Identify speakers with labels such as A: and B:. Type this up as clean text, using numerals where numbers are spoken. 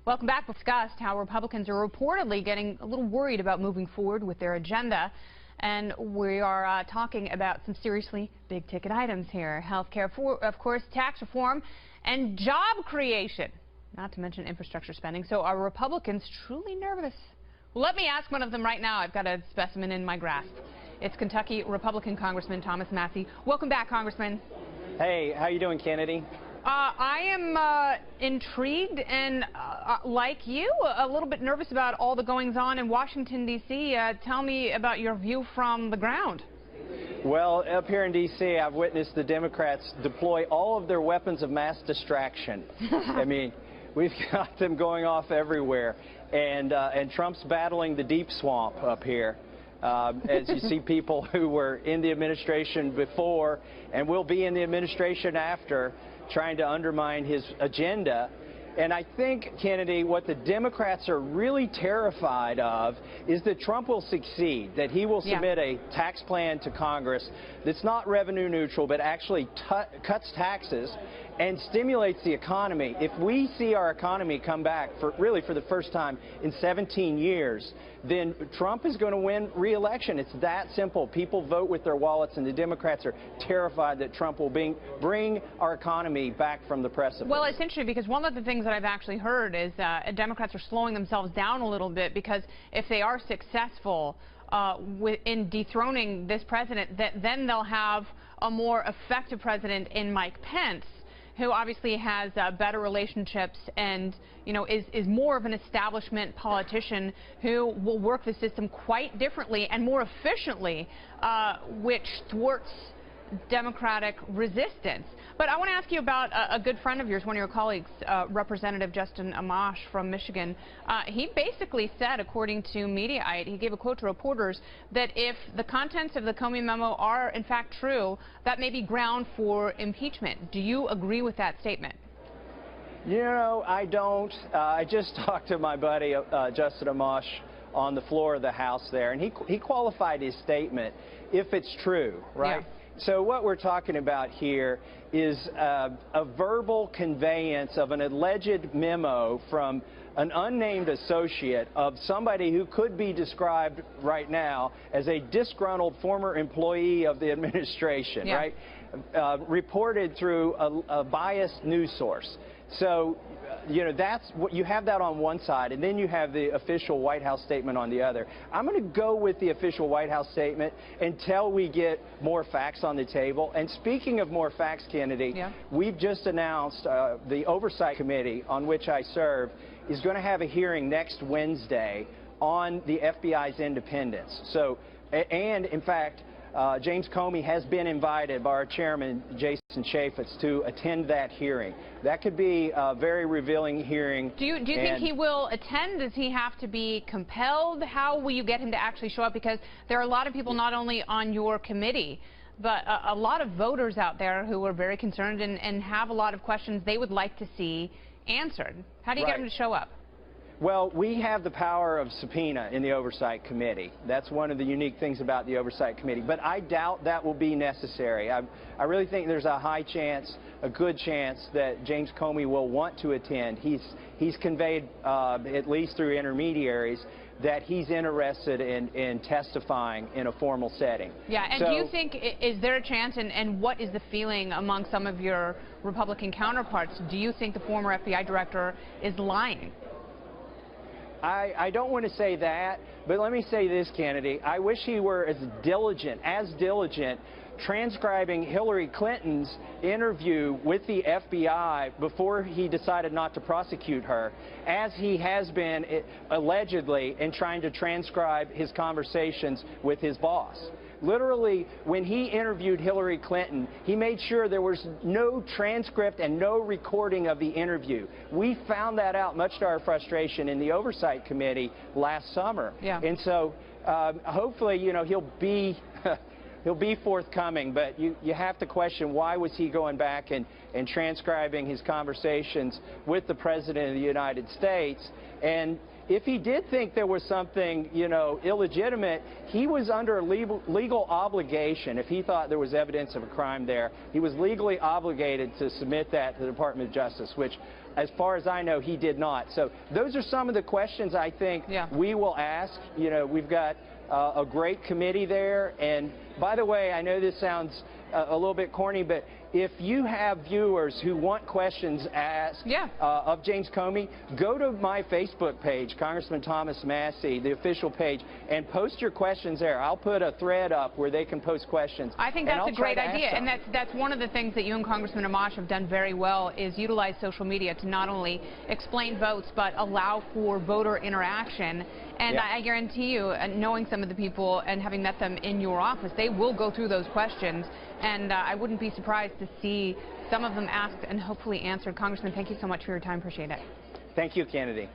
A: Welcome back. We discussed how Republicans are reportedly getting a little worried about moving forward with their agenda. And we are talking about some seriously big-ticket items here. Healthcare, of course, tax reform, and job creation, not to mention infrastructure spending. So are Republicans truly nervous? Well, let me ask one of them right now. I've got a specimen in my grasp. It's Kentucky Republican Congressman Thomas Massie. Welcome back, Congressman.
B: Hey, how you doing, Kennedy?
A: I am intrigued and, like you, a little bit nervous about all the goings-on in Washington, D.C. Tell me about your view from the ground.
B: Well, up here in D.C., I've witnessed the Democrats deploy all of their weapons of mass distraction. I mean, we've got them going off everywhere, and Trump's battling the deep swamp up here. As you see people who were in the administration before and will be in the administration after trying to undermine his agenda. And I think, Kennedy, what the Democrats are really terrified of is that Trump will succeed, that he will submit a tax plan to Congress that's not revenue neutral, but actually cuts taxes and stimulates the economy. If we see our economy come back for the first time in 17 years, then Trump is going to win re-election. It's that simple. People vote with their wallets, and the Democrats are terrified that Trump will bring our economy back from the precipice.
A: Well, it's interesting because one of the things that I've actually heard is Democrats are slowing themselves down a little bit because if they are successful in dethroning this president, then they'll have a more effective president in Mike Pence, who obviously has better relationships and, you know, is more of an establishment politician who will work the system quite differently and more efficiently, which thwarts Democratic resistance. But I want to ask you about a good friend of yours, one of your colleagues, Representative Justin Amash from Michigan. He basically said, according to Mediaite, he gave a quote to reporters that if the contents of the Comey memo are in fact true, that may be ground for impeachment. Do you agree with that statement?
B: You know, I don't. I just talked to my buddy, Justin Amash, on the floor of the House there, and he qualified his statement, if it's true, right? Yeah. So what we're talking about here is a verbal conveyance of an alleged memo from an unnamed associate of somebody who could be described right now as a disgruntled former employee of the administration, right? Reported through a biased news source. So, you know, that's what you have that on one side, and then you have the official White House statement on the other. I'm going to go with the official White House statement until we get more facts on the table. And speaking of more facts, Kennedy, we've just announced the Oversight Committee, on which I serve, is going to have a hearing next Wednesday on the FBI's independence. So, and in fact, James Comey has been invited by our chairman, Jason Chaffetz, to attend that hearing. That could be a very revealing hearing. Do you think he will attend? Does he have to be compelled? How will you get him to actually show up? Because there are a lot of people not only on your committee, but a lot of voters out there who are very concerned and have a lot of questions they would like to see answered. How do you get him to show up? Well, we have the power of subpoena in the Oversight Committee. That's one of the unique things about the Oversight Committee. But I doubt that will be necessary. I really think there's a high chance, a good chance, that James Comey will want to attend. He's conveyed, at least through intermediaries, that he's interested in testifying in a formal setting. Yeah, and do you think, is there a chance, and what is the feeling among some of your Republican counterparts? Do you think the former FBI director is lying? I don't want to say that, but let me say this, Kennedy. I wish he were as diligent, transcribing Hillary Clinton's interview with the FBI before he decided not to prosecute her, as he has been allegedly in trying to transcribe his conversations with his boss. Literally, when he interviewed Hillary Clinton, he made sure there was no transcript and no recording of the interview. We found that out, much to our frustration, in the Oversight Committee last summer. Yeah. And so hopefully, you know, he'll be he'll be forthcoming, but you have to question, why was he going back and transcribing his conversations with the President of the United States? And if he did think there was something, illegitimate, he was under a legal obligation. If he thought there was evidence of a crime there, he was legally obligated to submit that to the Department of Justice, which, as far as I know, he did not. So those are some of the questions I think we will ask. We've got a great committee there. And by the way, I know this sounds a little bit corny, but if you have viewers who want questions asked of James Comey, go to my Facebook page, Congressman Thomas Massie, the official page, and post your questions there. I'll put a thread up where they can post questions.
A: I think that's a great idea, and that's one of the things that you and Congressman Amash have done very well, is utilize social media to not only explain votes, but allow for voter interaction. And I guarantee you, knowing some of the people and having met them in your office, they will go through those questions, and I wouldn't be surprised to see some of them asked and hopefully answered. Congressman, thank you so much for your time. Appreciate it.
B: Thank you, Kennedy.